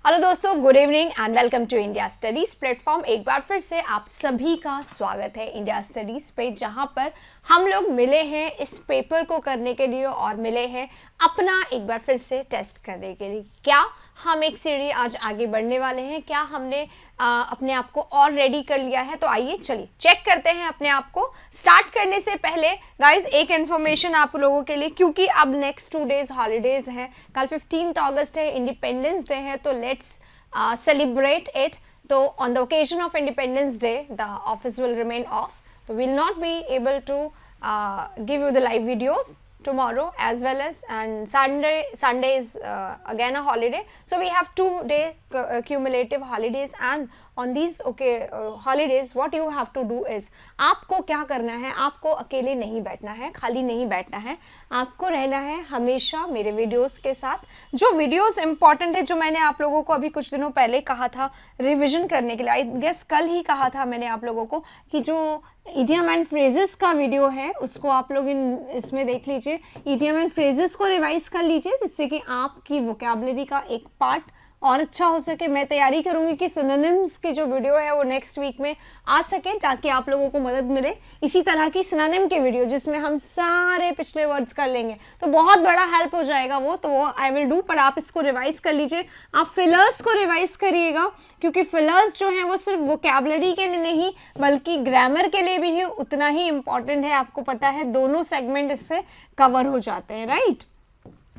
Hello दोस्तों, good evening and welcome to India studies platform. एक बार फिर से आप सभी का स्वागत है इंडिया स्टडीज पे, जहां पर हम लोग मिले हैं इस पेपर को करने के लिए और मिले हैं अपना एक बार फिर से टेस्ट करने के लिए। क्या हम एक सीढ़ी आज आगे बढ़ने वाले हैं? क्या हमने अपने आप को और रेडी कर लिया है? तो आइए चलिए चेक करते हैं अपने आप को। स्टार्ट करने से पहले गाइज एक इन्फॉर्मेशन आप लोगों के लिए, क्योंकि अब नेक्स्ट 2 डेज हॉलीडेज हैं। कल 15 अगस्त है, इंडिपेंडेंस डे है, तो let's celebrate it. So on the occasion of Independence Day, the office will remain off. So we'll not be able to give you the live videos tomorrow as well as, and Sunday is again a holiday. So we have 2-day cumulative holidays, and on these holidays what you have to do is, आपको क्या करना है, आपको अकेले नहीं बैठना है, खाली नहीं बैठना है, आपको रहना है हमेशा मेरे वीडियोस के साथ। जो वीडियोस इंपॉर्टेंट है, जो मैंने आप लोगों को अभी कुछ दिनों पहले कहा था रिवीजन करने के लिए, आई गेस कल ही कहा था मैंने आप लोगों को कि जो इडियम एंड फ्रेजेस का वीडियो है उसको आप लोग इसमें देख लीजिए, इडियम एंड फ्रेजेस को रिवाइज कर लीजिए, जिससे कि आपकी वोकैबुलरी का एक पार्ट और अच्छा हो सके। मैं तैयारी करूंगी कि सिनोनिम्स की जो वीडियो है वो नेक्स्ट वीक में आ सके, ताकि आप लोगों को मदद मिले इसी तरह की सिनोनिम के वीडियो जिसमें हम सारे पिछले वर्ड्स कर लेंगे, तो बहुत बड़ा हेल्प हो जाएगा वो। तो वो आई विल डू, पर आप इसको रिवाइज कर लीजिए। आप फिलर्स को रिवाइज करिएगा, क्योंकि फिलर्स जो है वो सिर्फ वोकैबुलरी के लिए नहीं बल्कि ग्रामर के लिए भी उतना ही इंपॉर्टेंट है। आपको पता है दोनों सेगमेंट इससे कवर हो जाते हैं, राइट?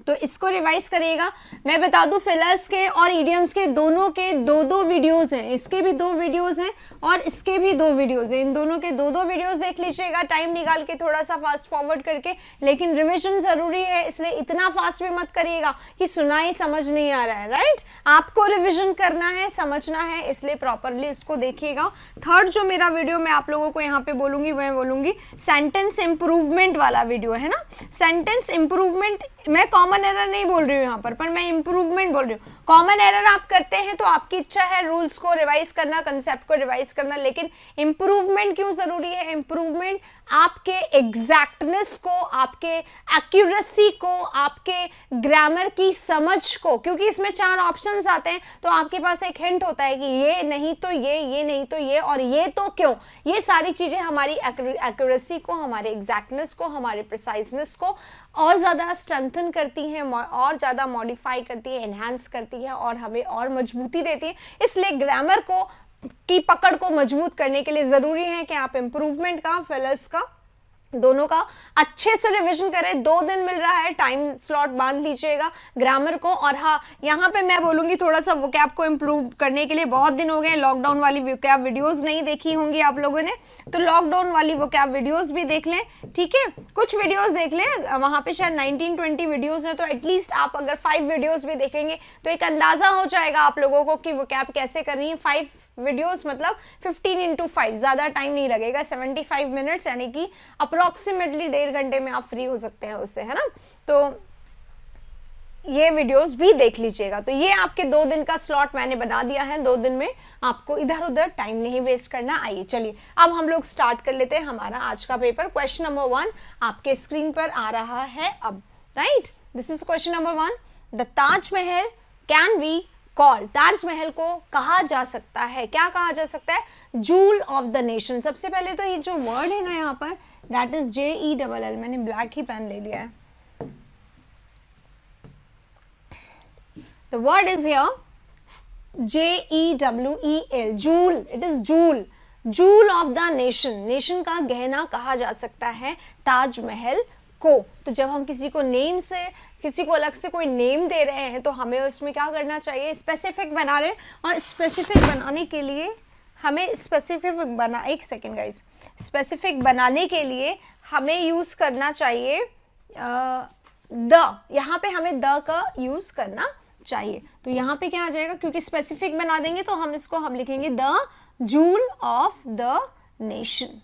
तो इसको रिवाइज करिएगा। मैं बता दूं, फिलर्स के और इडियम्स के दोनों के 2-2 वीडियोस हैं, इसके भी 2 वीडियोस हैं और इसके भी 2 वीडियोस हैं। इन दोनों के 2-2 वीडियोस देख लीजिएगा टाइम निकाल के, थोड़ा सा फास्ट फॉरवर्ड करके। लेकिन रिविजन जरूरी है, इसलिए इतना फास्ट भी मत करिएगा कि सुनाई समझ नहीं आ रहा है, राइट? आपको रिविजन करना है, समझना है, इसलिए प्रॉपरली इसको देखिएगा। थर्ड जो मेरा वीडियो मैं आप लोगों को यहाँ पे बोलूंगी, मैं बोलूंगी सेंटेंस इंप्रूवमेंट वाला वीडियो है ना। सेंटेंस इंप्रूवमेंट, मैं कॉमन एरर नहीं बोल रही हूँ यहाँ पर मैं इंप्रूवमेंट बोल रही हूँ। कॉमन एरर आप करते हैं तो आपकी इच्छा है रूल्स को रिवाइज करना, कंसेप्ट को रिवाइज करना, लेकिन इंप्रूवमेंट क्यों जरूरी है? इंप्रूवमेंट आपके एग्जैक्टनेस को, आपके एक्यूरेसी को, आपके ग्रामर की समझ को, क्योंकि इसमें 4 ऑप्शंस आते हैं, तो आपके पास एक हिंट होता है कि ये नहीं तो ये नहीं तो ये, और ये तो क्यों। ये सारी चीजें हमारी एक्यूरेसी को, हमारे एग्जैक्टनेस को, हमारे प्रिसाइजनेस को और ज़्यादा स्ट्रेंथन करती हैं, और ज़्यादा मॉडिफाई करती है, एनहांस करती है और हमें और मजबूती देती है। इसलिए ग्रामर को की पकड़ को मजबूत करने के लिए ज़रूरी है कि आप इम्प्रूवमेंट का, फिलर्स का, दोनों का अच्छे से रिवीजन करें। 2 दिन मिल रहा है, टाइम स्लॉट बांध लीजिएगा ग्रामर को। और हाँ, यहाँ पे मैं बोलूँगी थोड़ा सा वोकैब को इम्प्रूव करने के लिए, बहुत दिन हो गए लॉकडाउन वाली वोकैब वीडियोस नहीं देखी होंगी आप लोगों ने, तो लॉकडाउन वाली वोकैब वीडियोस भी देख लें, ठीक है? कुछ वीडियोस देख लें, वहाँ पे शायद 19-20 वीडियोस है, तो एटलीस्ट आप अगर 5 वीडियोस भी देखेंगे तो एक अंदाजा हो जाएगा आप लोगों को कि वोकैब कैसे करनी है। 5 वीडियोस मतलब 15x5, ज़्यादा टाइम नहीं लगेगा, 75 मिनट्स, यानी कि अप्रॉक्सीमेटली 1.5 घंटे में आप फ्री हो सकते हैं उससे, है ना? तो ये वीडियोस भी देख लीजिएगा। तो ये आपके 2 दिन का स्लॉट मैंने बना दिया है, 2 दिन में आपको इधर उधर टाइम नहीं वेस्ट करना। आइए चलिए अब हम लोग स्टार्ट कर लेते हैं हमारा आज का पेपर। क्वेश्चन नंबर 1 आपके स्क्रीन पर आ रहा है अब, right? This is question number 1। The Taj Mahal can be called, Taj Mahal को कहा जा सकता है, क्या कहा जा सकता है? Joule of the nation. सबसे पहले तो ये जो वर्ड है ना यहाँ पर, दैट इज JELL, मैंने ब्लैक ही पेन ले लिया है। The word is here JEWEL, joule, it is joule, joule of the nation. Nation का गहना कहा जा सकता है ताजमहल को। तो जब हम किसी को नेम से, किसी को अलग से कोई नेम दे रहे हैं, तो हमें उसमें क्या करना चाहिए? स्पेसिफिक बना रहे हैं, और स्पेसिफिक बनाने के लिए हमें एक सेकेंड गाइस, स्पेसिफिक बनाने के लिए हमें यूज करना चाहिए द, यहाँ पे हमें द का यूज करना चाहिए। तो यहाँ पे क्या आ जाएगा, क्योंकि स्पेसिफिक बना देंगे तो हम लिखेंगे the joule of the nation,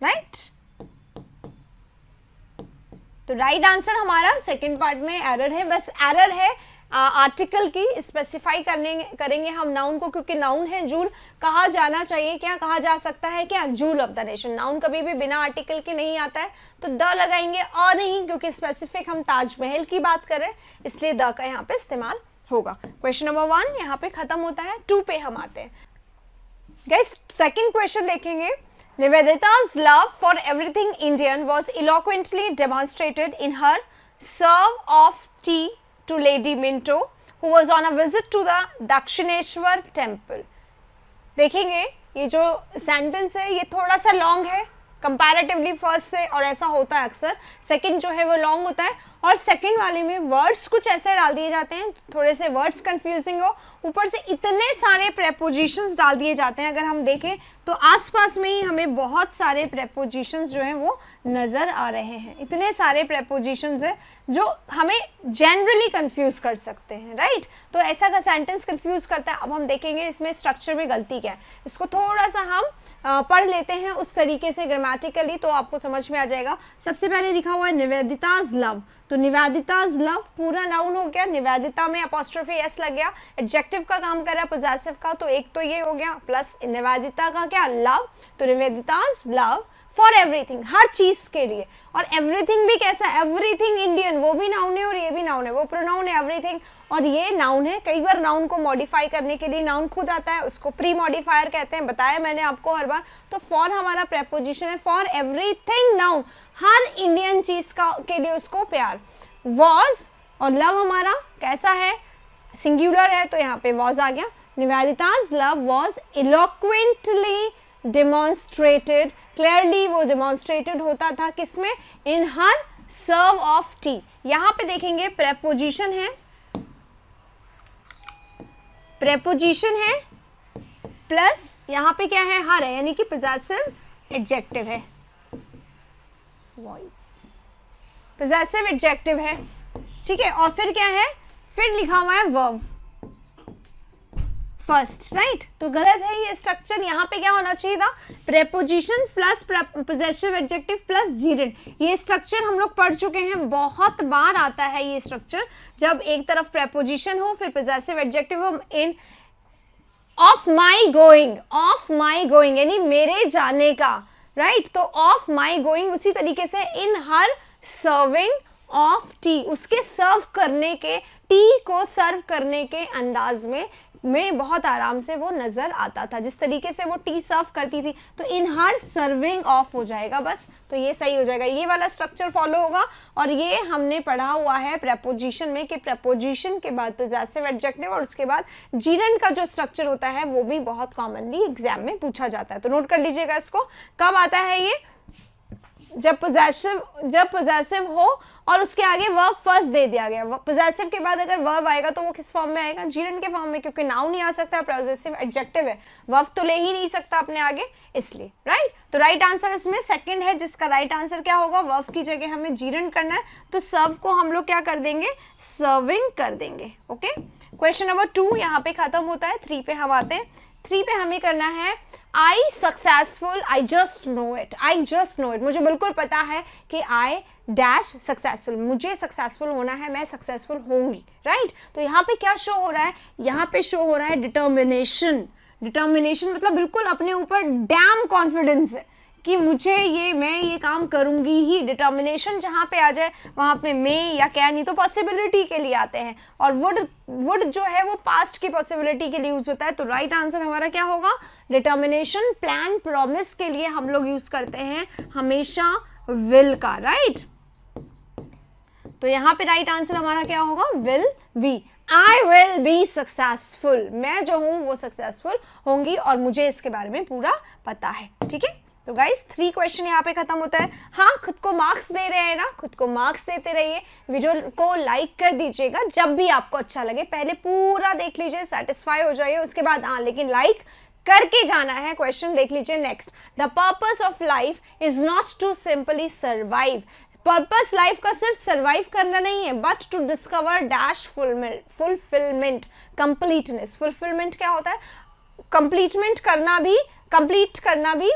right? तो राइट आंसर हमारा सेकंड पार्ट में एरर है, बस एरर है आर्टिकल की स्पेसिफाई करेंगे हम नाउन को, क्योंकि नाउन है जूल, कहा जाना चाहिए, क्या कहा जा सकता है, क्या joule of the nation. Noun कभी भी बिना आर्टिकल के नहीं आता है, तो द लगाएंगे और नहीं, क्योंकि स्पेसिफिक हम ताजमहल की बात करें इसलिए द का यहाँ पे इस्तेमाल होगा। क्वेश्चन नंबर 1 यहाँ पे खत्म होता है। 2 पे हम आते हैं। गाइस सेकंड क्वेश्चन देखेंगे। Nivedita's love for everything Indian was eloquently demonstrated in her serve of tea to Lady Minto, who was on a visit to the Dakshineshwar temple. देखेंगे ये जो सेंटेंस है ये थोड़ा सा लॉन्ग है कंपैरेटिवली फर्स्ट से, और ऐसा होता है अक्सर। सेकंड जो है वो लॉन्ग होता है, और सेकंड वाले में वर्ड्स कुछ ऐसे डाल दिए जाते हैं, थोड़े से वर्ड्स कंफ्यूजिंग हो, ऊपर से इतने सारे प्रेपोजिशंस डाल दिए जाते हैं। अगर हम देखें तो आसपास में ही हमें बहुत सारे प्रेपोजिशंस जो हैं वो नज़र आ रहे हैं। इतने सारे प्रेपोजिशंस हैं जो हमें जनरली कंफ्यूज कर सकते हैं, राइट। तो ऐसा का सेंटेंस कंफ्यूज करता है। अब हम देखेंगे इसमें स्ट्रक्चर में गलती क्या है, इसको थोड़ा सा हम पढ़ लेते हैं उस तरीके से ग्रामेटिकली, तो आपको समझ में आ जाएगा। सबसे पहले लिखा हुआ है निवेदिताज लव, तो निवेदिताज लव पूरा नाउन हो गया, निवेदिता में अपॉस्ट्रोफी एस लग गया, एडजेक्टिव का काम कर रहा है पोजेसिव का, तो एक तो ये हो गया, प्लस निवेदिता का क्या लव, तो निवेदिताज लव फॉर एवरीथिंग, हर चीज के लिए। और एवरीथिंग भी कैसा, एवरीथिंग इंडियन, वो भी नाउन है और ये भी नाउन है, वो प्रोनाउन है एवरीथिंग और ये नाउन है। कई बार नाउन को मॉडिफाई करने के लिए नाउन खुद आता है, उसको प्री मॉडिफायर कहते हैं, बताया मैंने आपको हर बार। तो फॉर हमारा प्रेपोजिशन है, for everything noun, her Indian चीज का के लिए उसको प्यार। वॉज और लव हमारा कैसा है, सिंगुलर है, तो यहाँ पे वॉज आ गया। निवेदिताज लव वॉज इलोक्वेंटली डेमोन्स्ट्रेटेड, क्लियरली वो डेमोन्स्ट्रेटेड होता था किसमें, इन हर सर्व ऑफ टी। यहाँ पे देखेंगे प्रेपोजिशन है, प्रेपोजिशन है प्लस यहाँ पे क्या है, हर है, यानी कि पोजेसिव एडजेक्टिव है, वॉइस पोजेसिव एडजेक्टिव है, ठीक है। और फिर क्या है, फिर लिखा हुआ है वर्ब फर्स्ट, राइट। तो गलत है ये स्ट्रक्चर, यहाँ पे क्या होना चाहिए था, preposition plus possessive adjective plus gerund. ये स्ट्रक्चर हम लोग पढ़ चुके हैं, बहुत बार आता है ये स्ट्रक्चर, जब एक तरफ प्रेपोजिशन हो फिर पोजेसिव एडजेक्टिव हो। इन ऑफ माई गोइंग यानी मेरे जाने का, राइट। तो ऑफ माई गोइंग उसी तरीके से इन हर सर्विंग ऑफ टी, उसके सर्व करने के, टी को सर्व करने के अंदाज में बहुत आराम से वो नजर आता था, जिस तरीके से वो टी सर्व करती थी। तो इन हर सर्विंग ऑफ हो जाएगा बस, तो ये सही हो जाएगा, ये वाला स्ट्रक्चर फॉलो होगा। और ये हमने पढ़ा हुआ है प्रेपोजिशन में कि प्रेपोजिशन के बाद पोजेसिव एडजेक्टिव और उसके बाद जीरेंट का जो स्ट्रक्चर होता है वो भी बहुत कॉमनली एग्जाम में पूछा जाता है। तो नोट कर लीजिएगा इसको, कब आता है ये, जब पोजेसिव हो और उसके आगे वर्ब फर्स्ट दे दिया गया। पोजेसिव के बाद अगर वर्ब आएगा तो वो किस फॉर्म में आएगा, जीरेंट के फॉर्म में, क्योंकि नाउन नहीं आ सकता, पोजेसिव एडजेक्टिव है, वर्ब तो ले ही नहीं सकता अपने आगे, इसलिए, राइट। तो राइट आंसर इसमें सेकंड है, जिसका राइट आंसर क्या होगा, वर्ब की जगह हमें जीरेंट करना है, तो सर्व को हम लोग क्या कर देंगे, सर्विंग कर देंगे। ओके, क्वेश्चन नंबर 2 यहाँ पे खत्म होता है। 3 पे हम आते हैं। 3 पे हमें करना है I successful, I just know it, मुझे बिल्कुल पता है कि आई डैश सक्सेसफुल, मुझे सक्सेसफुल होना है, मैं सक्सेसफुल होंगी, राइट। तो यहाँ पे क्या शो हो रहा है, यहाँ पे शो हो रहा है डिटर्मिनेशन मतलब बिल्कुल अपने ऊपर डैम कॉन्फिडेंस है कि मैं ये काम करूंगी ही। डिटर्मिनेशन जहाँ पे आ जाए वहाँ पे मैं या क्या, नहीं तो पॉसिबिलिटी के लिए आते हैं, और वुड जो है वो पास्ट की पॉसिबिलिटी के लिए यूज होता है। तो राइट आंसर हमारा क्या होगा, डिटर्मिनेशन, प्लान, प्रॉमिस के लिए हम लोग यूज करते हैं हमेशा विल का, राइट। तो यहाँ पे राइट आंसर हमारा क्या होगा, will be, I will be successful, मैं जो हूँ वो सक्सेसफुल होंगी और मुझे इसके बारे में पूरा पता है, ठीक है। तो गाइस 3 क्वेश्चन यहाँ पे खत्म होता है। हाँ, खुद को मार्क्स दे रहे हैं ना, खुद को मार्क्स देते रहिए, वीडियो को लाइक कर दीजिएगा जब भी आपको अच्छा लगे, पहले पूरा देख लीजिए, सेटिस्फाई हो जाइए, उसके बाद हाँ, लेकिन लाइक करके जाना है। क्वेश्चन देख लीजिए next, the purpose of life is not to simply survive, purpose life का सिर्फ सर्वाइव करना नहीं है, but to discover dash fulfilment, completeness. Fulfilment क्या होता है, कंप्लीट करना भी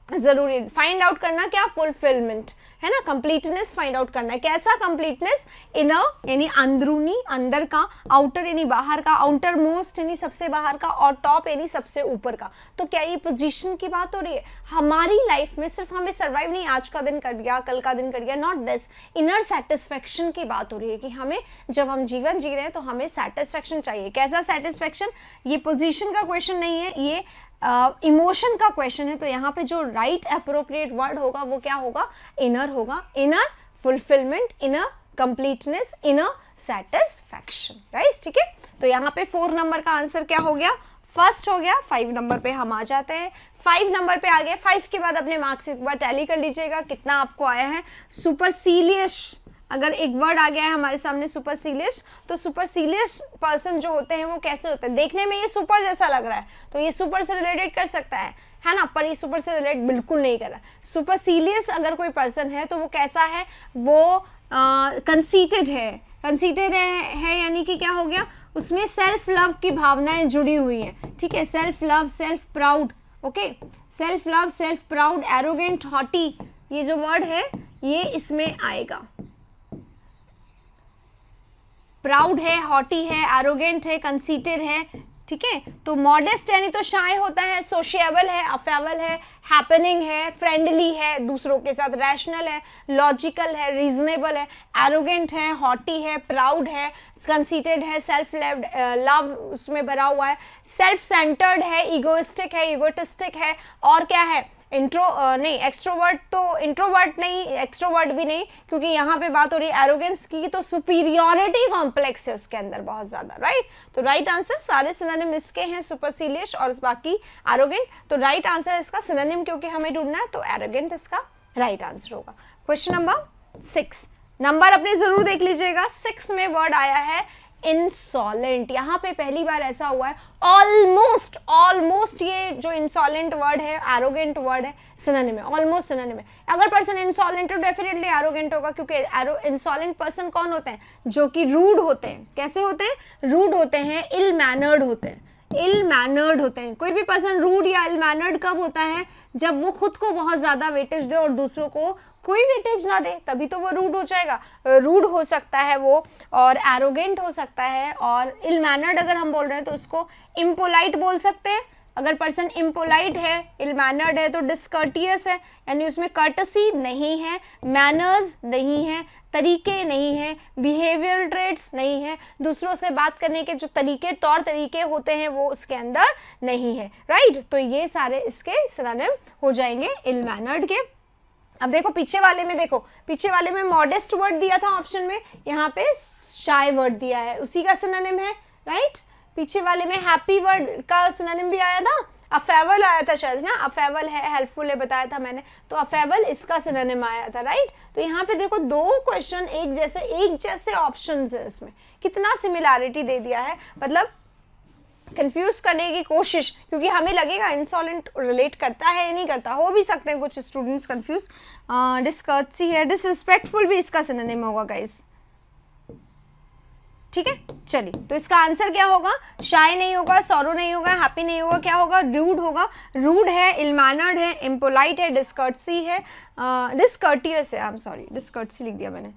जरूरी फाइंड आउट करना क्या, फुलफिलमेंट है ना, कंप्लीटनेस फाइंड आउट करना है। कैसा कंप्लीटनेस, इनर यानी अंदरूनी, अंदर का, आउटर यानी बाहर का, आउटर मोस्ट यानी सबसे बाहर का, और टॉप यानी सबसे ऊपर का। तो क्या ये पोजीशन की बात हो रही है? हमारी लाइफ में सिर्फ हमें सर्वाइव नहीं, आज का दिन कट गया, कल का दिन कट गया, नॉट दिस, इनर सेटिस्फेक्शन की बात हो रही है कि हमें जब हम जीवन जी रहे हैं तो हमें सेटिस्फेक्शन चाहिए। कैसा सेटिस्फेक्शन? ये पोजीशन का क्वेश्चन नहीं है, ये इमोशन का क्वेश्चन है। तो यहाँ पे जो राइट अप्रोप्रिएट वर्ड होगा वो क्या होगा? इनर होगा। Inner fulfilment, inner completeness, inner satisfaction, right? ठीक है, तो यहाँ पे 4 नंबर का आंसर क्या हो गया? फर्स्ट हो गया। 5 नंबर पे हम आ जाते हैं। 5 नंबर पे आ गए। 5 के बाद अपने मार्क्स एक बार टैली कर लीजिएगा कितना आपको आया है। सुपरसीलियस, अगर एक वर्ड आ गया है हमारे सामने सुपरसीलियस, तो सुपरसीलियस पर्सन जो होते हैं वो कैसे होते हैं? देखने में ये सुपर जैसा लग रहा है तो ये सुपर से रिलेटेड कर सकता है ना, पर ये सुपर से रिलेट बिल्कुल नहीं कर रहा। सुपरसीलियस अगर कोई पर्सन है तो वो कैसा है? वो कंसीटेड है। कंसीटेड है यानी कि क्या हो गया? उसमें सेल्फ लव की भावनाएं जुड़ी हुई हैं, ठीक है? Self love, self proud, okay, self love, self proud, arrogant, haughty, ये जो वर्ड है ये इसमें आएगा। प्राउड है, हॉटी है, एरोगेंट है, कंसीटेड है, ठीक है? तो मॉडेस्ट यानी तो शाय होता है, सोशिएबल है, अफेबल है, हैपनिंग है, फ्रेंडली है दूसरों के साथ, रैशनल है, लॉजिकल है, रीजनेबल है, एरोगेंट है, हॉटी है, प्राउड है, कंसीटेड है, सेल्फ लव उसमें भरा हुआ है, सेल्फ सेंटर्ड है, इगोइस्टिक है, इगोटिस्टिक है, और क्या है? नहीं एक्सट्रोवर्ट, तो इंट्रोवर्ट नहीं, एक्सट्रोवर्ट भी नहीं, क्योंकि यहाँ पे बात हो रही है एरोगेंस की, तो सुपीरियरिटी कॉम्प्लेक्स है उसके अंदर बहुत ज्यादा, राइट? तो राइट आंसर सारे सिनोनिम इसके हैं, सुपरसीलियस और बाकी एरोगेंट। तो राइट आंसर इसका सिनोनिम क्योंकि हमें ढूंढना है तो एरोगेंट इसका राइट आंसर होगा। क्वेश्चन नंबर 6, नंबर अपने जरूर देख लीजिएगा। 6 में वर्ड आया है इंसॉलेंट। यहाँ पे पहली बार ऐसा हुआ है ऑलमोस्ट, ऑलमोस्ट ये जो इंसॉलेंट वर्ड है एरोगेंट वर्ड है, सिनोनिम है, ऑलमोस्ट सिनोनिम है। अगर पर्सन इंसॉलेंट है डेफिनेटली एरोगेंट होगा, क्योंकि इंसॉलेंट पर्सन कौन होते हैं? जो कि रूड होते हैं। कैसे होते हैं? रूड होते हैं, इल मैनर्ड होते हैं, इल मैनर्ड होते हैं। कोई भी पर्सन रूड या इल मैनर्ड कब होता है? जब वो खुद को बहुत ज्यादा वेटेज दे और दूसरों को कोई वेटेज ना दे, तभी तो वो रूड हो जाएगा। रूड हो सकता है वो, और एरोगेंट हो सकता है, और इल मैनर्ड अगर हम बोल रहे हैं तो उसको इम्पोलाइट बोल सकते हैं। अगर पर्सन इम्पोलाइट है, इल मैनर्ड है, तो डिसकर्टियस है, यानी उसमें कर्टसी नहीं है, मैनर्स नहीं है, तरीके नहीं है, बिहेवियरल ट्रेट्स नहीं है, दूसरों से बात करने के जो तरीके, तौर तरीके होते हैं वो उसके अंदर नहीं है, राइट? तो ये सारे इसके सिनोनिम हो जाएंगे इल मैनर्ड के। अब देखो पीछे वाले में, देखो पीछे वाले में मॉडेस्ट वर्ड दिया था ऑप्शन में, यहाँ पे शाय वर्ड दिया है, उसी का सिनोनिम है, राइट? पीछे वाले में हैप्पी वर्ड का सिनोनिम भी आया था, अफेबल आया था शायद ना, अफेबल है, हेल्पफुल है बताया था मैंने, तो अफेबल इसका सिनोनिम आया था, राइट? तो यहाँ पे देखो 2 क्वेश्चन एक जैसे ऑप्शंस है, इसमें कितना सिमिलैरिटी दे दिया है, मतलब कंफ्यूज करने की कोशिश, क्योंकि हमें लगेगा इंसॉलेंट रिलेट करता है या नहीं करता, हो भी सकते हैं कुछ स्टूडेंट्स कंफ्यूज। डिस्कर्सी है, डिसरिस्पेक्टफुल भी इसका सिनोनिम होगा गाइस, ठीक है? चलिए, तो इसका आंसर क्या होगा? शाय नहीं होगा, सॉरो नहीं होगा, हैप्पी नहीं होगा, क्या होगा? रूड होगा। रूड है, इल मैनर्ड है, इम्पोलाइट है, डिस्कर्सी है, डिसकर्टियस है, आई एम सॉरी डिसकर्सी लिख दिया मैंने,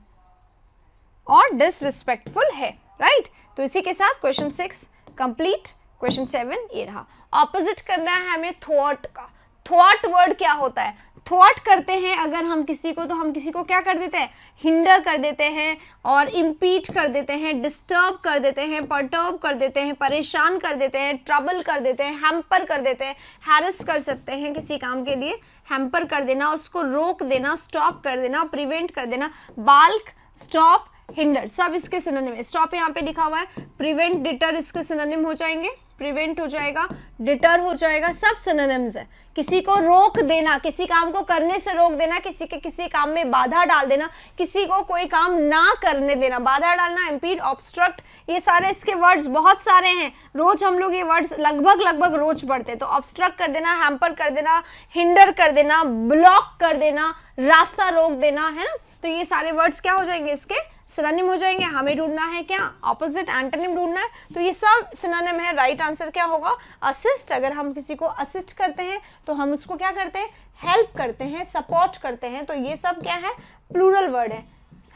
और डिसरिस्पेक्टफुल है, राइट? तो इसी के साथ क्वेश्चन 6 कंप्लीट। क्वेश्चन 7 ये रहा। ऑपोजिट करना है हमें थॉट का। थॉट वर्ड क्या होता है? थॉट करते हैं अगर हम किसी को, तो हम किसी को क्या कर देते हैं? हिंडर कर देते हैं, और इम्पीड कर देते हैं, डिस्टर्ब कर देते हैं, परटर्ब कर देते हैं, परेशान कर देते हैं, ट्रबल कर देते हैं, हैम्पर कर देते हैं, हैरेस कर सकते हैं किसी काम के लिए, हैम्पर कर देना, उसको रोक देना, स्टॉप कर देना, प्रिवेंट कर देना, बाल्क, स्टॉप, हिंडर, सब इसके सिनोनिम है। स्टॉप यहाँ पे लिखा हुआ है, प्रिवेंट, डिटर इसके सिनोनिम हो जाएंगे, प्रिवेंट हो जाएगा, डिटर हो जाएगा, सब सिनोनिम्स है। किसी को रोक देना, किसी काम को करने से रोक देना, किसी के किसी काम में बाधा डाल देना, किसी को कोई काम ना करने देना, बाधा डालना, इम्पीड, ऑब्स्ट्रक्ट, ये सारे इसके वर्ड्स बहुत सारे हैं, रोज हम लोग ये वर्ड्स लगभग रोज पढ़ते हैं। तो ऑब्स्ट्रक्ट कर देना, हैम्पर कर देना, हिंडर कर देना, ब्लॉक कर देना, रास्ता रोक देना, है ना? तो ये सारे वर्ड्स क्या हो जाएंगे? इसके सिनोनिम हो जाएंगे। हमें ढूंढना है क्या, ऑपोजिट एंटोनिम ढूंढना है, तो ये सब सिनोनिम है। राइट आंसर क्या होगा, असिस्ट। अगर हम किसी को असिस्ट करते हैं तो हम उसको क्या करते हैं, हेल्प करते हैं, सपोर्ट करते हैं, तो ये सब क्या है, प्लूरल वर्ड है।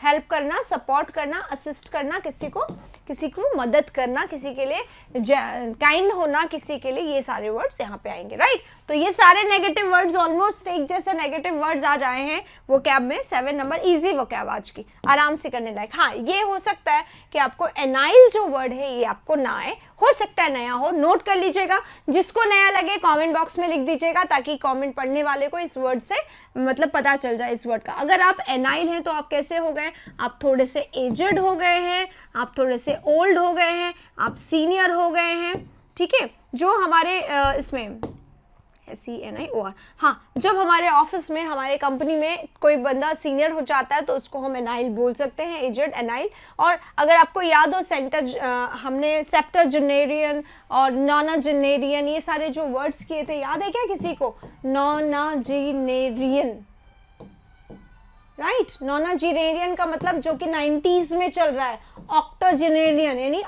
हेल्प करना, सपोर्ट करना, असिस्ट करना, किसी को मदद करना, किसी के लिए काइंड होना, किसी के लिए, ये सारे वर्ड्स यहाँ पे आएंगे। राइट, तो ये सारे नेगेटिव वर्ड्स ऑलमोस्ट एक जैसे नेगेटिव वर्ड्स आज आए हैं वोकैब में। 7 नंबर इजी वोकैब आज की, आराम से करने लायक। हाँ, ये हो सकता है कि आपको एनाइल जो वर्ड है ये आपको ना आए, हो सकता है नया हो, नोट कर लीजिएगा। जिसको नया लगे कमेंट बॉक्स में लिख दीजिएगा, ताकि कमेंट पढ़ने वाले को इस वर्ड से मतलब पता चल जाए इस वर्ड का। अगर आप एनाइल हैं तो आप कैसे हो गए, आप थोड़े से एजड हो गए हैं, आप थोड़े से ओल्ड हो गए हैं, आप सीनियर हो गए हैं। ठीक है, जो हमारे इसमें CNIOR, हाँ, जब हमारे ऑफिस में, हमारे कंपनी में कोई बंदा सीनियर हो जाता है तो उसको हम एनाइल बोल सकते हैं, एजड एनाइल। और अगर आपको याद हो हमने सेप्टुअजेनेरियन और नॉनाजेनेरियन ये सारे जो वर्ड्स किए थे, याद है क्या किसी को, नॉनाजेनेरियन, राइट, नॉनाजेनेरियन का मतलब जो कि 90s में चल रहा है। ऑक्टोजेनेरियन यानी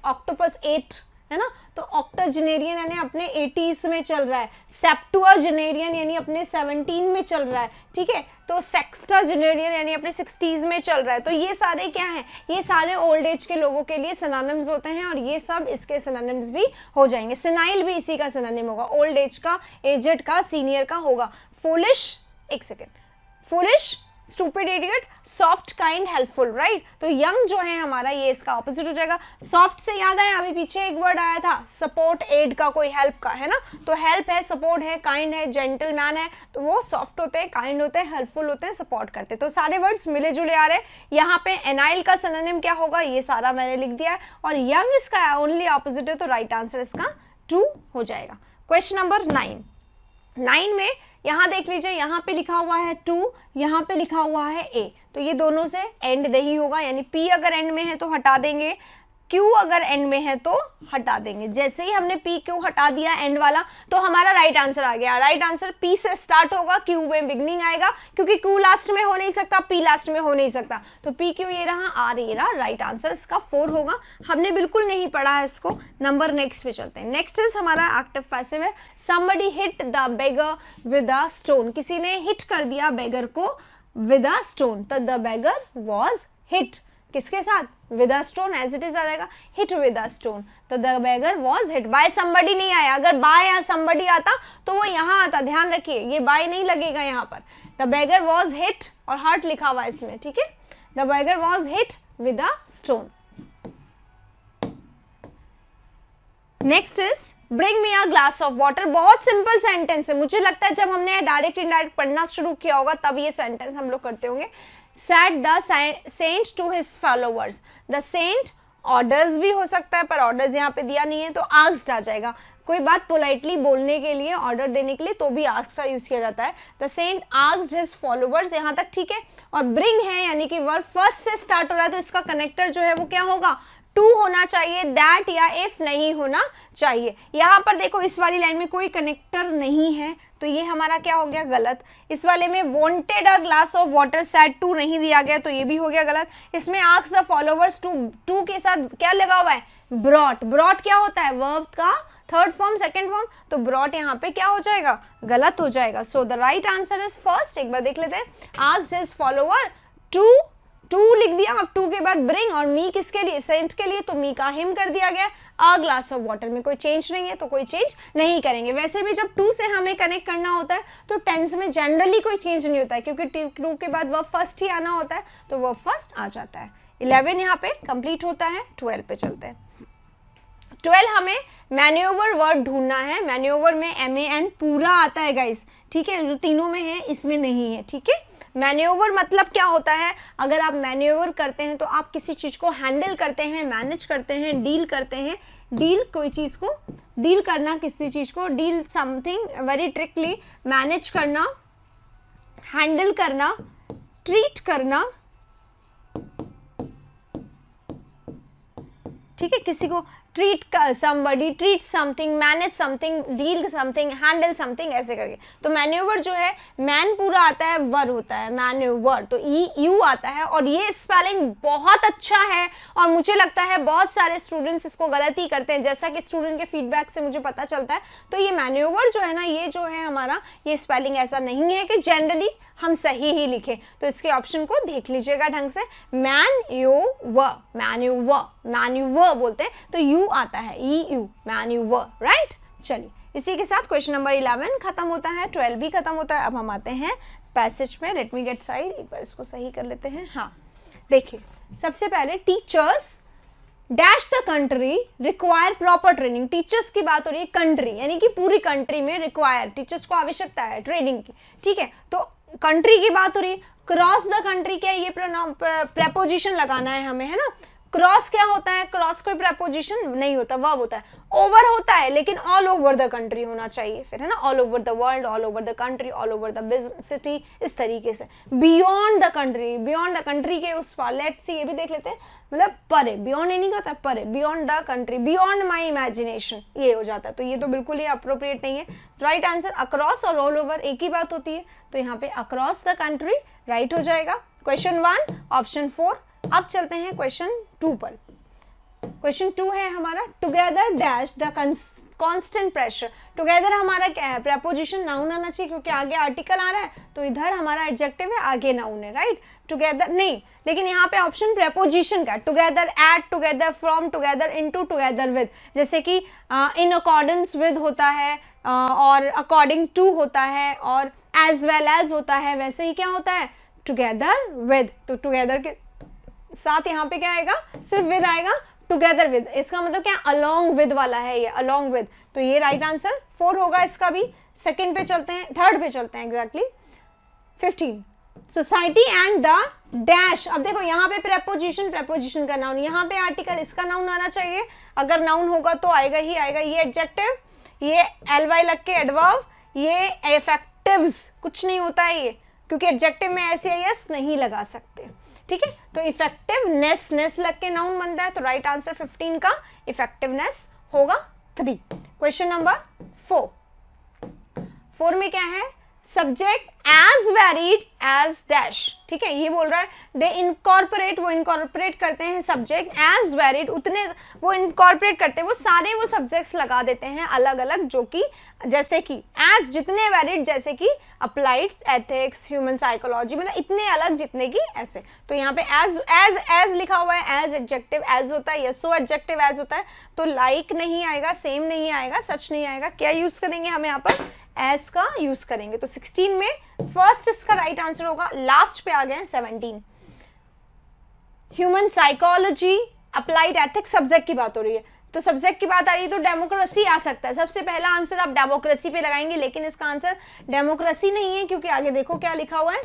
ऑक्टोपस 8 है ना, तो ऑक्टोजेनेरियन यानी अपने 80s में चल रहा है। सेप्टुअजेनेरियन यानी अपने 17 में चल रहा है। ठीक है, तो सेक्स्टाजेनेरियन यानी अपने 60s में चल रहा है। तो ये सारे क्या हैं, ये सारे ओल्ड एज के लोगों के लिए सिनोनिम्स होते हैं, और ये सब इसके सिनोनिम्स भी हो जाएंगे। सिनाइल भी इसी का सिनोनिम होगा, ओल्ड एज का, एजेड का, सीनियर का होगा। फूलिश, एक second, foolish, stupid, idiot, soft, kind, helpful. Right, तो यंग जो है हमारा ये इसका ऑपोजिट हो जाएगा। सॉफ्ट से याद आया, अभी पीछे एक वर्ड आया था सपोर्ट, एड का, कोई हेल्प का, है ना, तो हेल्प है, सपोर्ट है, काइंड है, जेंटलमैन है, तो वो सॉफ्ट होते हैं, काइंड होते हैं, हेल्पफुल होते हैं, सपोर्ट करते हैं। तो सारे वर्ड्स मिले जुले आ रहे हैं। यहाँ पे एनाइल का सिनोनिम क्या होगा, ये सारा मैंने लिख दिया है, और यंग इसका ओनली ऑपोजिट है, तो राइट आंसर इसका 2 हो जाएगा। क्वेश्चन नंबर 9 में यहाँ देख लीजिए, यहाँ पे लिखा हुआ है 2, यहाँ पे लिखा हुआ है A, तो ये दोनों से एंड नहीं होगा, यानी P अगर एंड में है तो हटा देंगे, Q अगर एंड में है तो हटा देंगे। जैसे ही हमने P Q हटा दिया एंड वाला, तो हमारा राइट आंसर आ गया। राइट आंसर P से स्टार्ट होगा, Q में बिगनिंग आएगा, क्योंकि Q लास्ट में हो नहीं सकता, P लास्ट में हो नहीं सकता, तो P Q ये रहा, R ये रहा। राइट आंसर इसका 4 होगा। हमने बिल्कुल नहीं पढ़ा है इसको, नंबर नेक्स्ट पे चलते हैं। नेक्स्ट इज हमारा एक्टिव पैसिव है। somebody hit the beggar with a stone, किसी ने हिट कर दिया बेगर को with a stone, तो the beggar was hit, किसके साथ, with a stone, as it is आ जाएगा, hit with a stone, तो the beggar was hit by somebody नहीं आया। अगर by या somebody आता तो वो यहाँ आता, ध्यान रखिए, ये by नहीं लगेगा यहाँ पर। the beggar was hit और hurt लिखा हुआ है इसमें, ठीक है, the beggar was hit with a stone। Next is bring me a glass of water. बहुत सिंपल सेंटेंस है, मुझे लगता है जब हमने डायरेक्ट इनडायरेक्ट पढ़ना शुरू किया होगा तब ये सेंटेंस हम लोग करते होंगे। Said the saint to his followers, the saint orders भी हो सकता है, पर ऑर्डर्स यहाँ पे दिया नहीं है, तो आस्क्ड आ जाएगा। कोई बात पोलाइटली बोलने के लिए, ऑर्डर देने के लिए, तो भी आस्क्ड का यूज किया जाता है। The saint asked his followers, यहाँ तक ठीक है। और ब्रिंग है यानी कि वर्ब फर्स्ट से स्टार्ट हो रहा है, तो इसका कनेक्टर जो है वो क्या होगा, टू होना चाहिए, दैट या इफ नहीं होना चाहिए। यहाँ पर देखो इस वाली लाइन में कोई कनेक्टर नहीं है, तो ये हमारा क्या हो गया, गलत। इस वाले में wanted a glass of water said to नहीं दिया गया, तो ये भी हो गया गलत। इसमें आस्क द फॉलोअर्स टू के साथ क्या लगा हुआ है, ब्रॉट। ब्रॉट क्या होता है, वर्ब का थर्ड फॉर्म, सेकंड फॉर्म, तो ब्रॉट यहाँ पे क्या हो जाएगा, गलत हो जाएगा। So the right answer is first. एक बार देख लेते हैं, आस्क हिज फॉलोअर टू लिख दिया, अब टू के बाद ब्रिंग, और मी किसके लिए, सेंट के लिए, तो मी का हिम कर दिया गया। अ ग्लास ऑफ वाटर में कोई चेंज नहीं है, तो कोई चेंज नहीं करेंगे। वैसे भी जब टू से हमें कनेक्ट करना होता है तो टेंस में जनरली कोई चेंज नहीं होता है, क्योंकि टू के बाद वर्ब फर्स्ट ही आना होता है, तो वर्ब फर्स्ट आ जाता है। 11 यहाँ पे कंप्लीट होता है, 12 पे चलते हैं। 12 हमें मैन्यूवर वर्ड ढूंढना है। मैन्यूवर में MAN पूरा आता है गाइस, ठीक है, जो तीनों में है इसमें नहीं है, ठीक है। मैन्यूवर मतलब क्या होता है, अगर आप मैन्यूवर करते हैं तो आप किसी चीज़ को हैंडल करते हैं, मैनेज करते हैं, डील करते हैं। डील कोई चीज़ को, डील करना किसी चीज़ को, deal something very tricky, manage करना, हैंडल करना, ट्रीट करना, ठीक है, किसी को treat somebody, treat something, manage something, deal something, handle something, ऐसे करके। तो मैन्यूवर जो है, मैन पूरा आता है, वर होता है, मैन्यूवर, तो ई यू आता है। और ये स्पेलिंग बहुत अच्छा है और मुझे लगता है बहुत सारे स्टूडेंट्स इसको गलत ही करते हैं, जैसा कि स्टूडेंट के फीडबैक से मुझे पता चलता है। तो ये मैन्यूवर जो है ना, ये जो है हमारा, ये स्पेलिंग ऐसा नहीं है कि जनरली हम सही ही लिखें। तो इसके ऑप्शन को देख लीजिएगा ढंग से, मैन्यूवर, मैन्यूवर, मैन्यूवर बोलते हैं, तो यू आता है, ई यू, मैन्यूवर, राइट। चलिए, इसी के साथ क्वेश्चन नंबर 11 खत्म होता है, 12 भी खत्म होता है। अब हम आते हैं पैसेज में। लेट मी गेट साइड, एक बार इसको सही कर लेते हैं। हाँ, देखिए, सबसे पहले teachers dash the country require proper training. Teachers की बात हो रही है, कंट्री यानी कि पूरी कंट्री में रिक्वायर, टीचर्स को आवश्यकता है ट्रेनिंग की, ठीक है। तो कंट्री की बात हो रही है। क्रॉस द कंट्री क्या है, ये प्रेपोजिशन लगाना है हमें, है ना। क्रॉस क्या होता है, क्रॉस कोई प्रेपोजिशन नहीं होता, वर्ब होता है। ओवर होता है, लेकिन ऑल ओवर द कंट्री होना चाहिए फिर, है ना। All over the world, all over the country, all over the city, इस तरीके से। Beyond the country, beyond the country के उस पार, लेट्स सी, ये भी देख लेते हैं, मतलब परे, बियॉन्ड नहीं होता, परे, beyond the country, beyond my imagination, ये हो जाता है। तो ये तो बिल्कुल ही अप्रोप्रिएट नहीं है। राइट आंसर, अक्रॉस और ऑल ओवर एक ही बात होती है, तो यहाँ पे अक्रॉस द कंट्री राइट हो जाएगा। Question 1 option 4। अब चलते हैं क्वेश्चन 2 पर। क्वेश्चन 2 है हमारा, together dash the constant pressure. Together हमारा क्या है, प्रेपोजिशन नाउन आना चाहिए, क्योंकि आगे आर्टिकल आ रहा है, तो इधर हमारा एडजेक्टिव है, आगे नाउन है, राइट। टुगेदर नहीं, लेकिन यहाँ पे ऑप्शन प्रेपोजिशन का, together at, together from, together into, together with, जैसे कि इन अकॉर्डेंस विद होता है, और अकॉर्डिंग टू होता है, और एज वेल एज होता है, वैसे ही क्या होता है, टुगेदर विद। तो टुगेदर के साथ यहाँ पे क्या आएगा, सिर्फ विद आएगा, टुगेदर विद, इसका मतलब क्या, अलोंग विद वाला है ये, अलोंग विद। तो ये राइट आंसर 4 होगा इसका भी। सेकंड पे चलते हैं, थर्ड पे चलते हैं exactly. 15 society and the dash. अब देखो यहाँ पे प्रेपोजिशन, प्रेपोजिशन का नाउन, यहाँ पे आर्टिकल, इसका नाउन आना चाहिए। अगर नाउन होगा तो आएगा ही आएगा। ये एडजेक्टिव, ये ly लग के एडवर्ब, ये एफेक्टिव्स, कुछ नहीं होता है ये, क्योंकि एडजेक्टिव में एस नहीं लगा सकते, ठीक है। तो इफेक्टिवनेस, नेस लग के नाउन बनता है, तो राइट आंसर 15 का इफेक्टिवनेस होगा 3। क्वेश्चन नंबर 4 में क्या है, subject as varied as dash, ठीक है। ये बोल रहा है दे इनकॉर्पोरेट, वो इनकॉर्पोरेट करते हैं सब्जेक्ट एज वेरिड, उतने वो इनकॉर्पोरेट करते हैं, वो सारे वो सब्जेक्ट्स लगा देते हैं अलग अलग, जो कि जैसे कि एज, जितने वेरिड, जैसे कि अप्लाइड एथिक्स, ह्यूमन साइकोलॉजी, मतलब इतने अलग जितने की ऐसे। तो यहाँ पे एज एज एज लिखा हुआ है, एज एडजेक्टिव एज होता है, यस एडजेक्टिव एज होता है, तो लाइक नहीं आएगा, सेम नहीं आएगा, सच नहीं आएगा। क्या यूज करेंगे हम यहाँ पर, एज का यूज करेंगे। तो 16 में फर्स्ट इसका राइट आंसर होगा। लास्ट पे आ गए 17, human psychology, applied ethics, subject की बात हो रही है, तो सब्जेक्ट की बात आ रही है तो डेमोक्रेसी आ सकता है। सबसे पहला आंसर आप डेमोक्रेसी पे लगाएंगे, लेकिन इसका आंसर डेमोक्रेसी नहीं है, क्योंकि आगे देखो क्या लिखा हुआ है,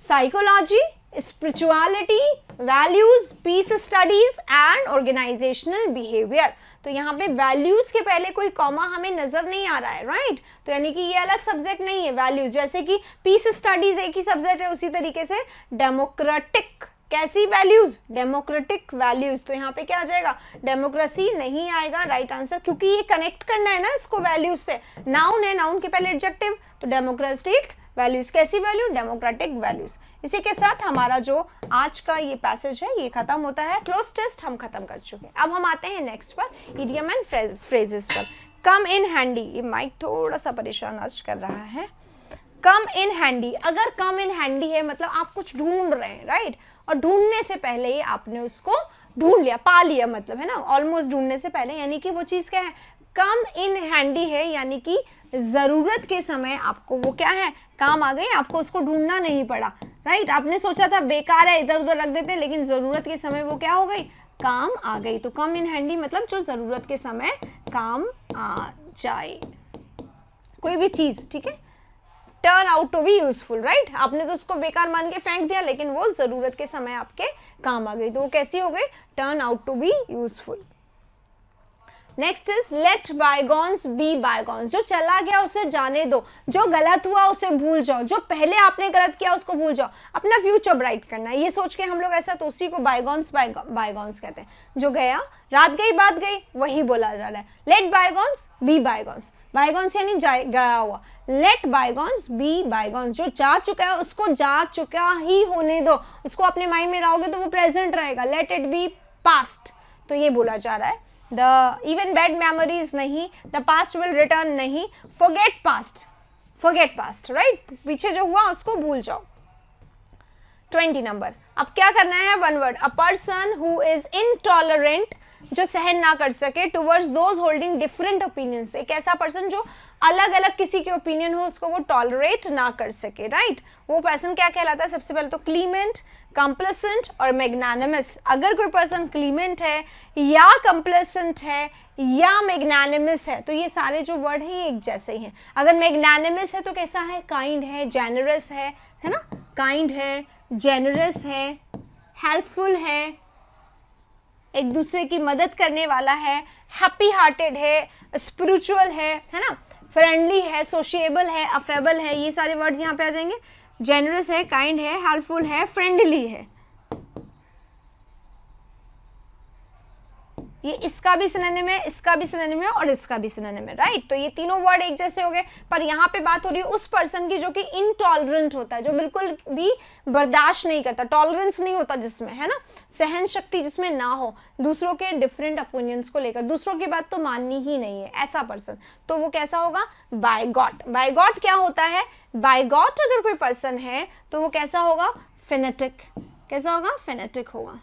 psychology, spirituality, values, peace studies and organisational behaviour. तो यहाँ पे वैल्यूज के पहले कोई कॉमा हमें नजर नहीं आ रहा है, राइट। तो यानी कि ये अलग सब्जेक्ट नहीं है, वैल्यूज, जैसे कि पीस स्टडीज एक ही सब्जेक्ट है, उसी तरीके से डेमोक्रेटिक, कैसी वैल्यूज, डेमोक्रेटिक वैल्यूज। तो यहाँ पे क्या आ जाएगा, डेमोक्रेसी नहीं आएगा राइट आंसर, क्योंकि ये कनेक्ट करना है ना इसको वैल्यूज से, नाउन है, नाउन के पहले एडजेक्टिव, तो डेमोक्रेटिक वैल्यूज, कैसी वैल्यू, डेमोक्रेटिक वैल्यूज। इसी के साथ हमारा जो आज का ये पैसेज है ये खत्म होता है, क्लोज टेस्ट हम खत्म कर चुके हैं। अब हम आते हैं नेक्स्ट पर, इडियम एंड फ्रेजेस पर। कम इन हैंडी, ये माइक थोड़ा सा परेशान आज कर रहा है। कम इन हैंडी, अगर कम इन हैंडी है मतलब आप कुछ ढूंढ रहे हैं, राइट, और ढूंढने से पहले ही आपने उसको ढूंढ लिया, पा लिया, मतलब है ना, ऑलमोस्ट ढूंढने से पहले, यानी कि वो चीज क्या है, कम इन हैंडी है, यानी कि जरूरत के समय आपको वो क्या है, काम आ गई, आपको उसको ढूंढना नहीं पड़ा, राइट। आपने सोचा था बेकार है, इधर उधर रख देते, लेकिन जरूरत के समय वो क्या हो गई, काम आ गई। तो कम इन हैंडी मतलब जो जरूरत के समय काम आ जाए, कोई भी चीज, ठीक है। Turn out to be useful, right, आपने तो उसको बेकार मान के फेंक दिया, लेकिन वो जरूरत के समय आपके काम आ गई, तो वो कैसी हो गई, turn out to be useful. Next is let bygones be bygones, जो चला गया उसे जाने दो, जो गलत हुआ उसे भूल जाओ, जो पहले आपने गलत किया उसको भूल जाओ, अपना फ्यूचर ब्राइट करना है, ये सोच के हम लोग ऐसा, तो उसी को बायगॉन्स बायगॉन्स कहते हैं। जो गया, रात गई बात गई, वही बोला जा रहा है। Let bygones be bygones, bygones यानी गया हुआ, लेट बायगॉन्स बी बायगॉन्स, जो जा चुका है उसको जा चुका ही होने दो, उसको अपने माइंड में लाओगे तो वो प्रेजेंट रहेगा। लेट इट बी पास्ट, तो ये बोला जा रहा है। द इवन बैड मेमोरीज नहीं, द पास्ट विल रिटर्न नहीं, फॉरगेट पास्ट, राइट, पीछे जो हुआ उसको भूल जाओ। 20 नंबर, अब क्या करना है, one word, a person who is intolerant, जो सहन ना कर सके, towards those holding different opinions, एक ऐसा पर्सन जो अलग अलग किसी के ओपिनियन हो उसको वो टॉलरेट ना कर सके, राइट, वो पर्सन क्या कहलाता है, सबसे पहले तो क्लीमेंट, कंप्लेसेंट और मैग्नानिमस। अगर कोई पर्सन क्लीमेंट है या कंप्लेसेंट है या मैग्नानिमस है तो ये सारे जो वर्ड है ये एक जैसे ही हैं। अगर मैग्नानिमस है तो कैसा है, काइंड है, जेनरस है ना, काइंड है, जेनरस है, हेल्पफुल है, एक दूसरे की मदद करने वाला है, हैप्पी हार्टेड है, स्पिरिचुअल है ना, फ्रेंडली है, सोशिएबल है, अफेबल है, ये सारे वर्ड्स यहाँ पे आ जाएंगे। जेनरस है, काइंड है, हेल्पफुल है, फ्रेंडली है, ये इसका भी सिनोनिम है, इसका भी सिनोनिम है और इसका भी सिनोनिम है, राइट। तो ये तीनों वर्ड एक जैसे हो गए, पर यहाँ पे बात हो रही है उस पर्सन की जो कि इनटॉलरेंट होता है, जो बिल्कुल भी बर्दाश्त नहीं करता, टॉलरेंस नहीं होता जिसमें, है ना, सहन शक्ति जिसमें ना हो दूसरों के डिफरेंट ओपिनियंस को लेकर, दूसरों की बात तो माननी ही नहीं है, ऐसा पर्सन, तो वो कैसा होगा, बायगॉट। बायगॉट क्या होता है, बायगॉट अगर कोई पर्सन है तो वो कैसा होगा, फेनेटिक, कैसा होगा, फेनेटिक होगा।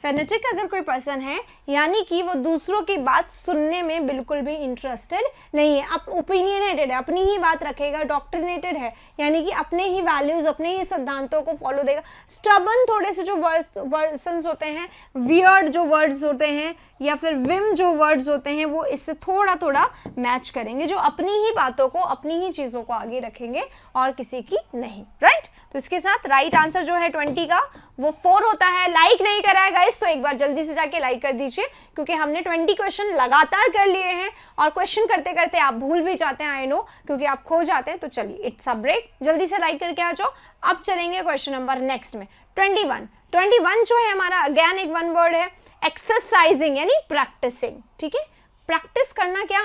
फेनेटिक अगर कोई पर्सन है यानी कि वो दूसरों की बात सुनने में बिल्कुल भी इंटरेस्टेड नहीं है, अब ओपिनियनेटेड है, अपनी ही बात रखेगा, डॉक्ट्रिनेटेड है यानी कि अपने ही वैल्यूज, अपने ही सिद्धांतों को फॉलो देगा। स्टबन थोड़े से जो पर्सन्स होते हैं, वियर्ड जो वर्ड्स होते हैं या फिर विम जो वर्ड्स होते हैं वो इससे थोड़ा थोड़ा मैच करेंगे, जो अपनी ही बातों को, अपनी ही चीज़ों को आगे रखेंगे और किसी की नहीं, राइट। तो इसके साथ राइट आंसर जो है 20 का वो 4 होता है। लाइक नहीं करा है गाइस तो एक बार जल्दी से जाके लाइक कर दीजिए, क्योंकि हमने 20 क्वेश्चन लगातार कर लिए हैं और क्वेश्चन करते करते आप भूल भी जाते हैं, आई नो, क्योंकि आप खो जाते हैं। तो चलिए इट्स अ ब्रेक, जल्दी से लाइक करके आ जाओ। अब चलेंगे क्वेश्चन नंबर नेक्स्ट में 21 जो है हमारा, अगेन एक वन वर्ड है, एक्सरसाइजिंग यानी प्रैक्टिसिंग, ठीक है, प्रैक्टिस करना, क्या,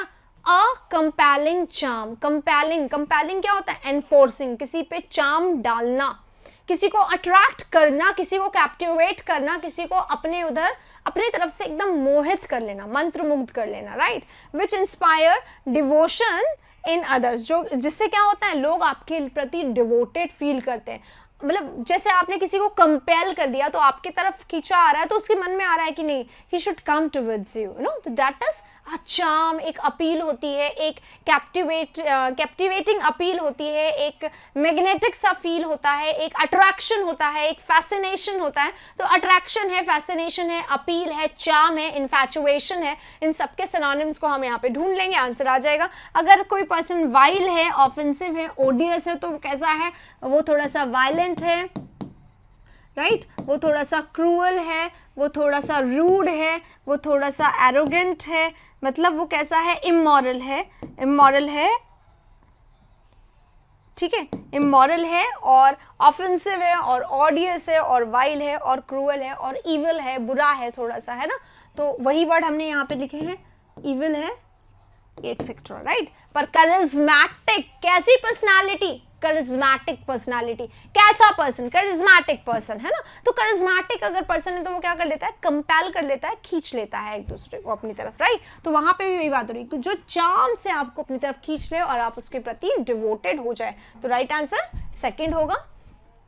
अ कंपेलिंग चार्म। कंपेलिंग क्या होता है, एनफोर्सिंग, किसी पे चार्म डालना, किसी को अट्रैक्ट करना, किसी को कैप्टिवेट करना, किसी को अपने उधर अपने तरफ से एकदम मोहित कर लेना, मंत्रमुग्ध कर लेना, right. Which inspire devotion in others, जो जिससे क्या होता है, लोग आपके प्रति डिवोटेड फील करते हैं, मतलब जैसे आपने किसी को कंपेल कर दिया तो आपकी तरफ खींचा आ रहा है तो उसके मन में आ रहा है कि नहीं, he should come towards you, no, तो दैट इज अ चार्म। एक अपील होती है, एक कैप्टिवेटिंग अपील होती है, एक मैग्नेटिक सा फील होता है, एक अट्रैक्शन होता है, एक फैसिनेशन होता है। तो अट्रैक्शन है, फैसिनेशन है, अपील है, चार्म है, इन्फैचुएशन है, इन सबके सिनोनिम्स को हम यहाँ पे ढूंढ लेंगे, आंसर आ जाएगा। अगर कोई पर्सन वाइल है, ऑफेंसिव है, ओडियस है, तो कैसा है, वो थोड़ा सा वायलेंट है, राइट, वो थोड़ा सा क्रूअल है, वो थोड़ा सा रूड है, वो थोड़ा सा एरोगेंट है, मतलब वो कैसा है, इमोरल है, ठीक है, इमोरल है और ऑफेंसिव है और ऑडियस है और वाइल है और क्रूअल है और इविल है, बुरा है थोड़ा सा, है ना। तो वही वर्ड हमने यहाँ पे लिखे हैं, इविल है, एक्सेट्रा, राइट। पर करिज्मेटिक, कैसी पर्सनालिटी, करिज्मेटिक पर्सनालिटी, कैसा पर्सन, करिज्मेटिक पर्सन, है ना। तो करिज्मेटिक अगर पर्सन है तो वो क्या कर लेता है, कंपेल कर लेता है, खींच लेता है एक दूसरे को अपनी तरफ, राइट। तो वहां पे भी वही बात हो रही है कि जो चार्म से आपको अपनी तरफ खींच ले और आप उसके प्रति डिवोटेड हो जाए। तो राइट आंसर सेकंड होगा।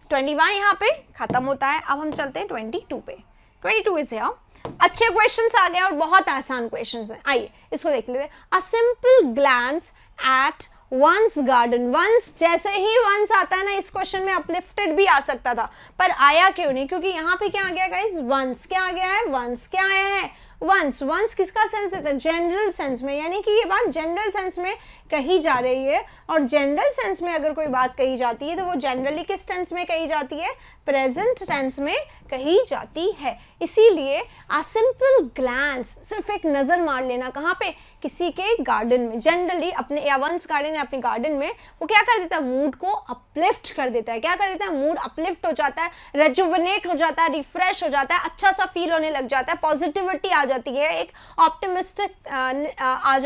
21 यहाँ पे खत्म होता है। अब हम चलते हैं 22 पे। 22 इज हियर। अच्छे क्वेश्चंस आ गए और बहुत आसान क्वेश्चंस हैं, आइए इसको देख लेते हैं। A simple glance at once garden, once, जैसे ही वंस आता है ना इस क्वेश्चन में अपलिफ्टेड भी आ सकता था, पर आया क्यों नहीं, क्योंकि यहाँ पे क्या आ गया गाइस, वंस, क्या आ गया है, वंस, क्या आया है, वंस। वंस किसका सेंस देता है, जनरल सेंस में, यानी कि ये बात जनरल सेंस में कही जा रही है। और जनरल सेंस में अगर कोई बात कही जाती है तो वो जनरली किस टेंस में कही जाती है, प्रेजेंट टेंस में कही जाती है। इसीलिए आ सिंपल ग्लैंस, सिर्फ एक नजर मार लेना, कहाँ पे, किसी के गार्डन में, जनरली अपने या वंस गार्डन या अपने गार्डन में, वो क्या कर देता है, मूड को अपलिफ्ट कर देता है। क्या कर देता है, मूड अपलिफ्ट हो जाता है, रेजुवेनेट हो जाता है, रिफ्रेश हो जाता है, अच्छा सा फील होने लग जाता है, पॉजिटिविटी आ जाती है, एक ऑप्टिमिस्टिक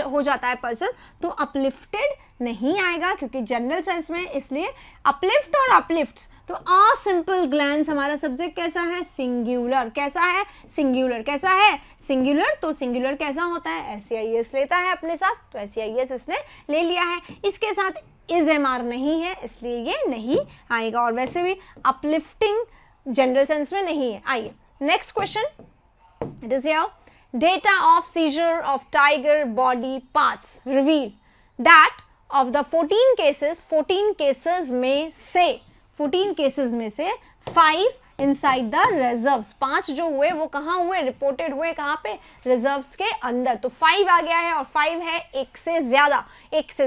हो जाता है पर्सन। तो अपलिफ्टेड नहीं आएगा क्योंकि जनरल सेंस में, इसलिए अपलिफ्ट और अपलिफ्ट्स। तो आ सिंपल ग्लैंस हमारा सब्जेक्ट कैसा है, सिंगुलर। कैसा है, सिंगुलर। कैसा है, सिंगुलर। तो सिंगुलर कैसा होता है, SEIS लेता है अपने साथ, तो SEIS इसने ले लिया है। इसके साथ इज MR नहीं है, इसलिए ये नहीं आएगा। और वैसे भी अपलिफ्टिंग जनरल सेंस में नहीं है। आइए next question, it is here, data of scissor of tiger body parts reveal that of the 14 cases में से 5 इनसाइड द रिजर्व्स। 5 जो हुए वो कहाँ हुए, रिपोर्टेड हुए कहाँ पे, रिजर्व्स के अंदर। तो 5 आ गया है और 5 है एक से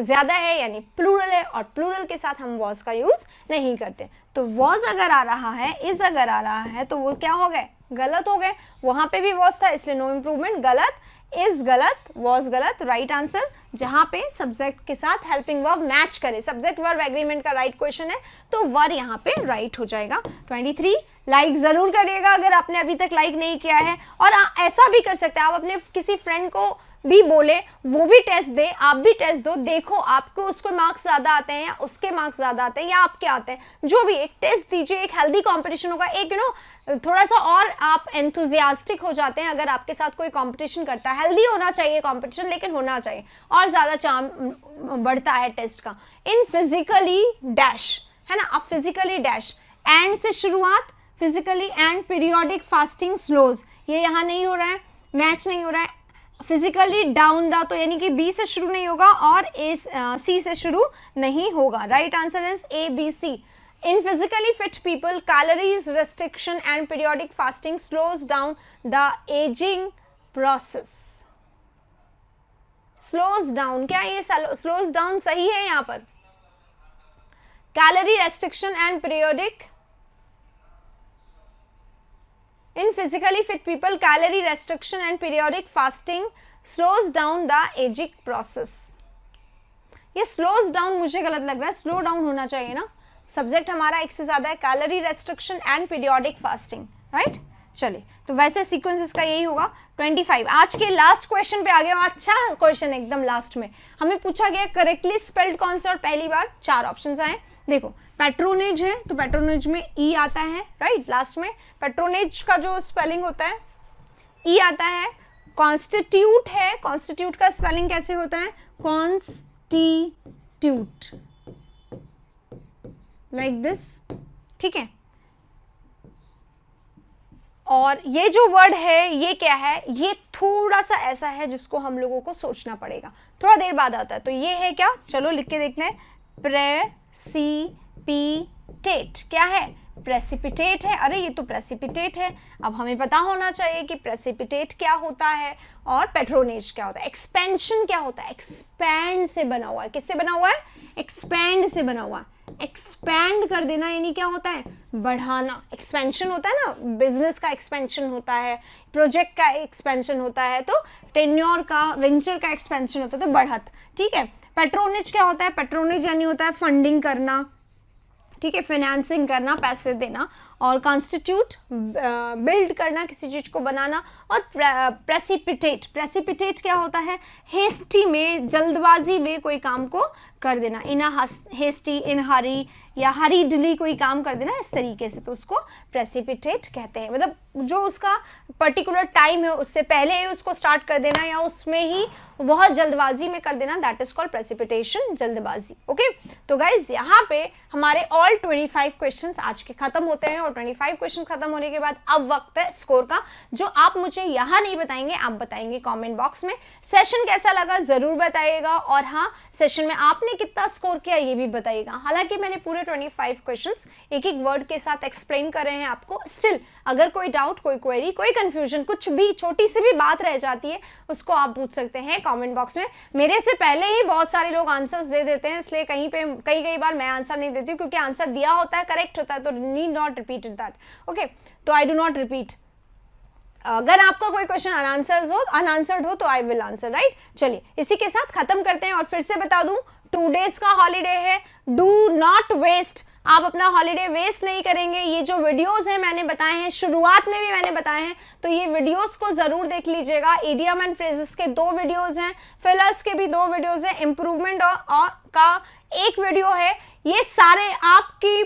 ज्यादा है यानी प्लूरल है, और प्लूरल के साथ हम वॉज का यूज नहीं करते। तो वॉज अगर आ रहा है, इज अगर आ रहा है, तो वो क्या हो गए, गलत हो गए। वहां पे भी वॉज था इसलिए नो इम्प्रूवमेंट, गलत, इज गलत, वॉज गलत। राइट आंसर जहां पे सब्जेक्ट के साथ हेल्पिंग वर्ब मैच करे, सब्जेक्ट वर्ब एग्रीमेंट का राइट क्वेश्चन है, तो वर यहाँ पे राइट हो जाएगा। 23 लाइक जरूर करिएगा अगर आपने अभी तक लाइक नहीं किया है। और ऐसा भी कर सकते हैं, आप अपने किसी फ्रेंड को भी बोले, वो भी टेस्ट दे, आप भी टेस्ट दो, देखो आपको उसको मार्क्स ज्यादा आते हैं या उसके मार्क्स ज्यादा आते हैं या आपके आते हैं, जो भी, एक टेस्ट दीजिए, एक हेल्दी कंपटीशन होगा, एक थोड़ा सा और आप एंथुजियास्टिक हो जाते हैं अगर आपके साथ कोई कंपटीशन करता है। हेल्दी होना चाहिए कंपटीशन, लेकिन होना चाहिए, और ज्यादा चार्म बढ़ता है टेस्ट का। इन फिजिकली डैश है ना, अब फिजिकली डैश, एंड से शुरुआत, physically and periodic fasting slows, ये यहाँ नहीं हो रहा है, मैच नहीं हो रहा है। फिजिकली डाउन द, तो यानी कि बी से शुरू नहीं होगा और सी से शुरू नहीं होगा। Right answer is ABC। In physically fit people, calories restriction and periodic fasting slows down the aging process. Slows down, क्या ये slows down सही है यहाँ पर? Calorie restriction and periodic, in physically fit people, calorie restriction and periodic fasting slows down the aging process. ये slows down मुझे गलत लग रहा है, slow down होना चाहिए ना, सब्जेक्ट हमारा एक से ज्यादा है, calorie restriction and periodic fasting. Right, चलिए तो वैसे सीक्वेंस इसका यही होगा। 25 आज के लास्ट क्वेश्चन पे आ गया। अच्छा क्वेश्चन एकदम लास्ट में हमें पूछा गया करेक्टली स्पेल्ड कौन सा, और पहली बार 4 ऑप्शंस आए। देखो पैट्रोनेज है तो पैट्रोनेज में ई आता है, राइट, लास्ट में पैट्रोनेज का जो स्पेलिंग होता है ई आता है। कॉन्स्टिट्यूट है, कॉन्स्टिट्यूट का स्पेलिंग कैसे होता है, कॉन्स्टिट्यूट, लाइक दिस, ठीक है। और ये जो वर्ड है ये क्या है, ये थोड़ा सा ऐसा है जिसको हम लोगों को सोचना पड़ेगा, थोड़ा देर बाद आता है। तो ये है क्या, चलो लिख के देखते हैं, प्रेसिपिटेट। क्या है, प्रेसिपिटेट है। अरे ये तो प्रेसिपिटेट है, अब हमें पता होना चाहिए कि प्रेसिपिटेट क्या होता है और पेट्रोनेज क्या होता है। एक्सपेंशन क्या होता है, एक्सपैंड से बना हुआ है। किससे बना हुआ है, एक्सपैंड से बना हुआ है। एक्सपैंड कर देना यानी क्या होता है, बढ़ाना। एक्सपेंशन होता है ना, बिजनेस का एक्सपेंशन होता है, प्रोजेक्ट का एक्सपेंशन होता है, तो टेन्योर का, वेंचर का एक्सपेंशन होता है, तो बढ़त, ठीक है। पेट्रोनेज क्या होता है, पेट्रोनेज यानी होता है फंडिंग करना, ठीक है, फाइनेंसिंग करना, पैसे देना। और कॉन्स्टिट्यूट बिल्ड करना, किसी चीज को बनाना। और प्रेसिपिटेट, प्रेसिपिटेट क्या होता है, हेस्टी में, जल्दबाजी में कोई काम को कर देना। इन हेस्टी, इन हरी, या हरीडली कोई काम कर देना इस तरीके से, तो उसको प्रेसिपिटेट कहते हैं। मतलब जो उसका पर्टिकुलर टाइम है उससे पहले ही उसको स्टार्ट कर देना या उसमें ही बहुत जल्दबाजी में कर देना, दैट इज कॉल्ड प्रेसिपिटेशन, जल्दबाजी। ओके, तो गाइज यहाँ पे हमारे ऑल 25 क्वेश्चंस आज के खत्म होते हैं। और 25 क्वेश्चन खत्म होने के बाद अब वक्त है स्कोर का, जो आप मुझे यहाँ नहीं बताएंगे, आप बताएंगे कमेंट बॉक्स में। सेशन कैसा लगा जरूर बताइएगा, और हाँ, सेशन में आपने कितना स्कोर किया ये भी बताइएगा। हालांकि मैंने पूरे 25 क्वेश्चंस एक एक वर्ड के साथ एक्सप्लेन कर रहे हैं आपको। स्टिल अगर कोई डाउट, कोई क्वेरी, कोई कंफ्यूजन, कुछ भी छोटी सी भी बात रह जाती है, उसको आप पूछ सकते हैं कमेंट बॉक्स में। मेरे से पहले ही बहुत सारे लोग आंसर्स दे देते हैं, इसलिए कई बार मैं आंसर नहीं देती हूँ, क्योंकि आंसर दिया होता है, करेक्ट होता है, तो need not repeat repeated that, okay, तो आई डू नॉट रिपीट। अगर आपका कोई क्वेश्चन अनआंसर्ड हो तो आई विल आंसर, राइट। चलिए इसी के साथ खत्म करते हैं और फिर से बता दूं 2 days का हॉलीडे है, डू नॉट वेस्ट, आप अपना हॉलीडे वेस्ट नहीं करेंगे। ये जो वीडियोस हैं मैंने बताए हैं, शुरुआत में भी मैंने बताए हैं, तो ये वीडियोस को जरूर देख लीजिएगा। इडियम एंड फ्रेजेस के 2 वीडियोस हैं, फिलर्स के भी 2 वीडियोस हैं, इंप्रूवमेंट का 1 वीडियो है। ये सारे आपकी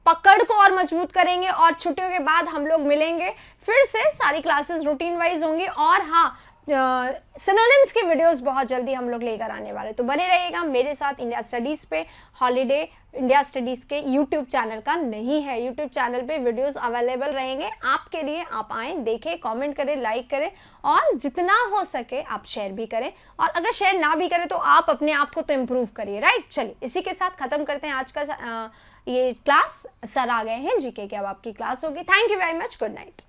पकड़ को और मजबूत करेंगे और छुट्टियों के बाद हम लोग मिलेंगे फिर से, सारी क्लासेस रूटीन वाइज होंगी। और हाँ, सिनोनिम्स के वीडियोस बहुत जल्दी हम लोग लेकर आने वाले, तो बने रहिएगा मेरे साथ इंडिया स्टडीज़ पे। हॉलीडे इंडिया स्टडीज़ के यूट्यूब चैनल का नहीं है, यूट्यूब चैनल पे वीडियोस अवेलेबल रहेंगे आपके लिए। आप आएँ, देखें, कमेंट करें, लाइक करें और जितना हो सके आप शेयर भी करें, और अगर शेयर ना भी करें तो आप अपने आप को तो इम्प्रूव करिए, राइट। चलिए इसी के साथ ख़त्म करते हैं आज का ये क्लास। सर आ गए हैं जीके की, अब आपकी क्लास होगी। Thank you very much, good night.